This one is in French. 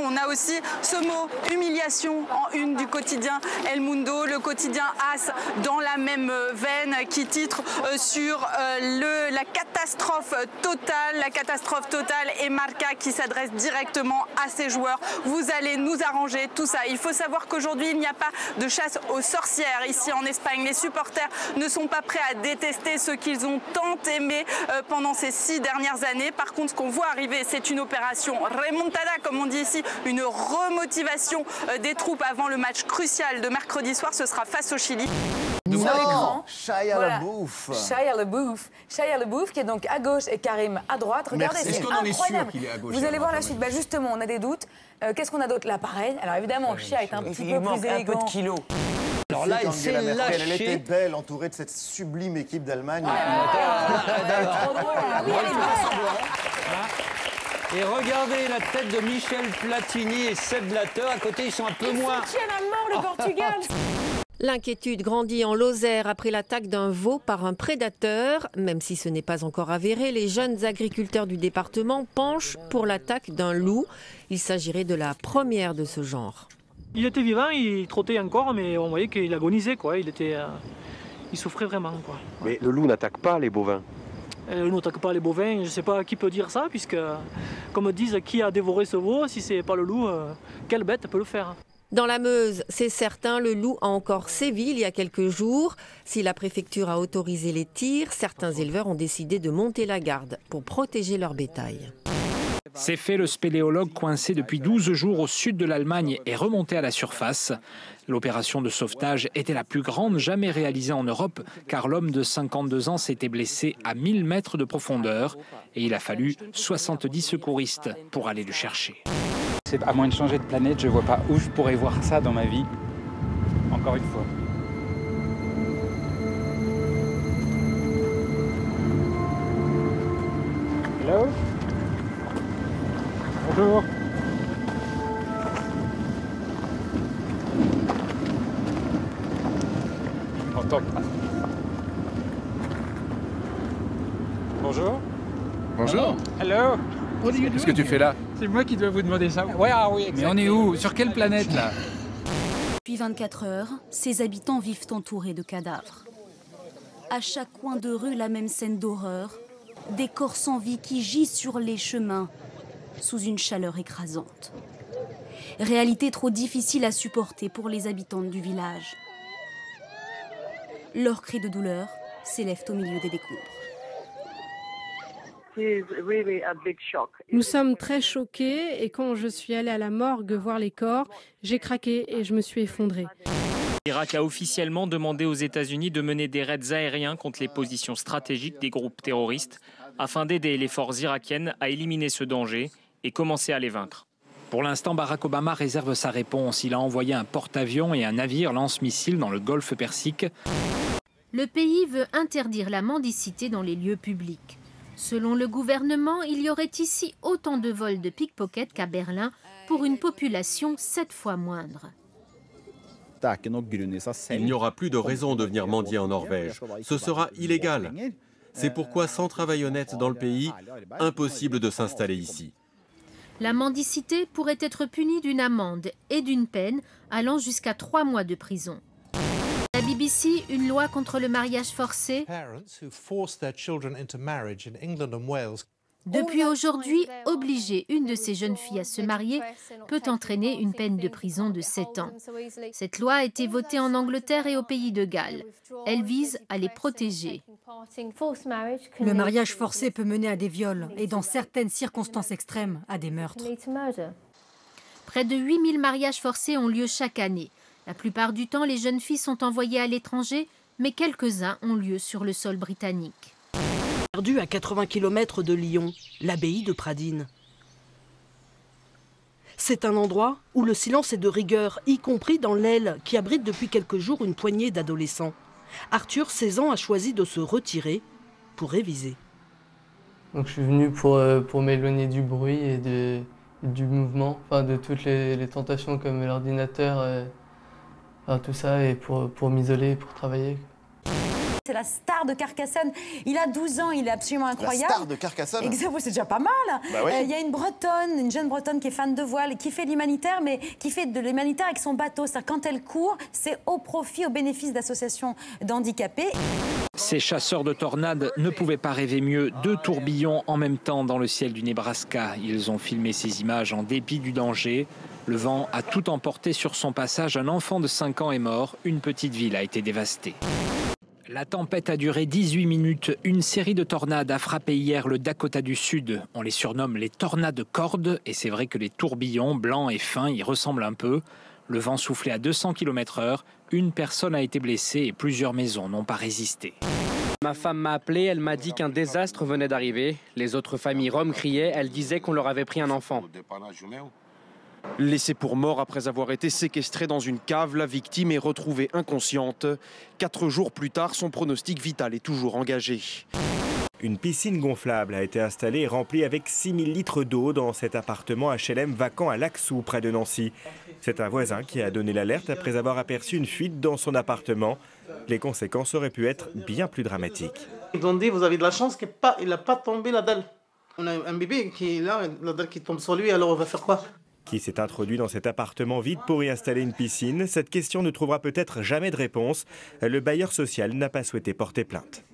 On a aussi ce mot humiliation en une du quotidien El Mundo, le quotidien AS dans la même veine qui titre sur la catastrophe totale et Marca qui s'adresse directement à ses joueurs. Vous allez nous arranger tout ça. Il faut savoir qu'aujourd'hui il n'y a pas de chasse aux sorcières ici en Espagne. Les supporters ne sont pas prêts à détester ceux qu'ils ont tant aimés pendant ces 6 dernières années. Par contre, ce qu'on voit arriver, c'est une opération remontada, comme on dit ici, une remotivation des troupes avant le match crucial de mercredi soir. Ce sera face au Chili. Sur l'écran, Shia LaBeouf. Shia LaBeouf qui est donc à gauche et Karim à droite. Regardez, c'est incroyable. Vous allez voir la suite. Bah justement, on a des doutes. Qu'est-ce qu'on a d'autre là? Pareil. Alors évidemment, Shia est un petit peu plus élégant. Un peu de kilos. Alors là, elle s'est lâchée. Elle était belle, entourée de cette sublime équipe d'Allemagne. Et regardez la tête de Michel Platini et Sepp Blatter. À côté, ils sont un peu moins... Ils soutiennent à mort le Portugal. L'inquiétude grandit en Lozère après l'attaque d'un veau par un prédateur. Même si ce n'est pas encore avéré, les jeunes agriculteurs du département penchent pour l'attaque d'un loup. Il s'agirait de la première de ce genre. Il était vivant, il trottait encore, mais on voyait qu'il agonisait, quoi. Il souffrait vraiment, quoi. Mais le loup n'attaque pas les bovins. Le loup n'attaque pas les bovins, je ne sais pas qui peut dire ça, puisque, comme disent, qui a dévoré ce veau, si ce n'est pas le loup, quelle bête peut le faire? Dans la Meuse, c'est certain, le loup a encore sévi il y a quelques jours. Si la préfecture a autorisé les tirs, certains éleveurs ont décidé de monter la garde pour protéger leur bétail. C'est fait, le spéléologue coincé depuis 12 jours au sud de l'Allemagne est remonté à la surface. L'opération de sauvetage était la plus grande jamais réalisée en Europe, car l'homme de 52 ans s'était blessé à 1000 mètres de profondeur et il a fallu 70 secouristes pour aller le chercher. À moins de changer de planète, je ne vois pas où je pourrais voir ça dans ma vie, encore une fois. Hello. Bonjour. J'entends pas. Bonjour. Bonjour. Hello. Qu'est-ce que tu fais là? C'est moi qui dois vous demander ça. Ouais, ah oui, exactement. Mais on est où? Sur quelle planète là? Depuis 24 heures, ses habitants vivent entourés de cadavres. À chaque coin de rue, la même scène d'horreur. Des corps sans vie qui gisent sur les chemins, sous une chaleur écrasante. Réalité trop difficile à supporter pour les habitantes du village. Leurs cris de douleur s'élèvent au milieu des décombres. Nous sommes très choqués et quand je suis allée à la morgue voir les corps, j'ai craqué et je me suis effondrée. L'Irak a officiellement demandé aux États-Unis de mener des raids aériens contre les positions stratégiques des groupes terroristes afin d'aider les forces irakiennes à éliminer ce danger et commencer à les vaincre. Pour l'instant, Barack Obama réserve sa réponse. Il a envoyé un porte-avions et un navire lance-missiles dans le golfe Persique. Le pays veut interdire la mendicité dans les lieux publics. Selon le gouvernement, il y aurait ici autant de vols de pickpocket qu'à Berlin pour une population 7 fois moindre. Il n'y aura plus de raison de venir mendier en Norvège. Ce sera illégal. C'est pourquoi, sans travail honnête dans le pays, impossible de s'installer ici. La mendicité pourrait être punie d'une amende et d'une peine allant jusqu'à 3 mois de prison. La BBC, une loi contre le mariage forcé. Depuis aujourd'hui, obliger une de ces jeunes filles à se marier peut entraîner une peine de prison de 7 ans. Cette loi a été votée en Angleterre et au pays de Galles. Elle vise à les protéger. Le mariage forcé peut mener à des viols et, dans certaines circonstances extrêmes, à des meurtres. Près de 8000 mariages forcés ont lieu chaque année. La plupart du temps, les jeunes filles sont envoyées à l'étranger, mais quelques-uns ont lieu sur le sol britannique. Perdu à 80 km de Lyon, l'abbaye de Pradines. C'est un endroit où le silence est de rigueur, y compris dans l'aile qui abrite depuis quelques jours une poignée d'adolescents. Arthur, 16 ans, a choisi de se retirer pour réviser. Donc, je suis venu pour m'éloigner du bruit et du mouvement, enfin, de toutes les tentations comme l'ordinateur, tout ça, et pour m'isoler, pour travailler. C'est la star de Carcassonne. Il a 12 ans, il est absolument incroyable. La star de Carcassonne. Exactement, c'est déjà pas mal. Bah oui. Il y a une Bretonne, une jeune Bretonne qui est fan de voile, qui fait l'humanitaire, mais qui fait de l'humanitaire avec son bateau. C'est-à-dire quand elle court, c'est au profit, au bénéfice d'associations d'handicapés. Ces chasseurs de tornades ne pouvaient pas rêver mieux. 2 tourbillons en même temps dans le ciel du Nebraska. Ils ont filmé ces images en dépit du danger. Le vent a tout emporté sur son passage. Un enfant de 5 ans est mort. Une petite ville a été dévastée. La tempête a duré 18 minutes. Une série de tornades a frappé hier le Dakota du Sud. On les surnomme les tornades cordes. Et c'est vrai que les tourbillons, blancs et fins, y ressemblent un peu. Le vent soufflait à 200 km/h. Une personne a été blessée et plusieurs maisons n'ont pas résisté. Ma femme m'a appelé, elle m'a dit qu'un désastre venait d'arriver. Les autres familles roms criaient, elles disaient qu'on leur avait pris un enfant. Laissée pour mort après avoir été séquestrée dans une cave, la victime est retrouvée inconsciente. 4 jours plus tard, son pronostic vital est toujours engagé. Une piscine gonflable a été installée et remplie avec 6000 litres d'eau dans cet appartement HLM vacant à Laxou, près de Nancy. C'est un voisin qui a donné l'alerte après avoir aperçu une fuite dans son appartement. Les conséquences auraient pu être bien plus dramatiques. Ils ont dit, vous avez de la chance qu'il n'a pas tombé la dalle. On a un bébé qui est là, la dalle qui tombe sur lui, alors on va faire quoi? Qui s'est introduit dans cet appartement vide pour y installer une piscine? Cette question ne trouvera peut-être jamais de réponse. Le bailleur social n'a pas souhaité porter plainte.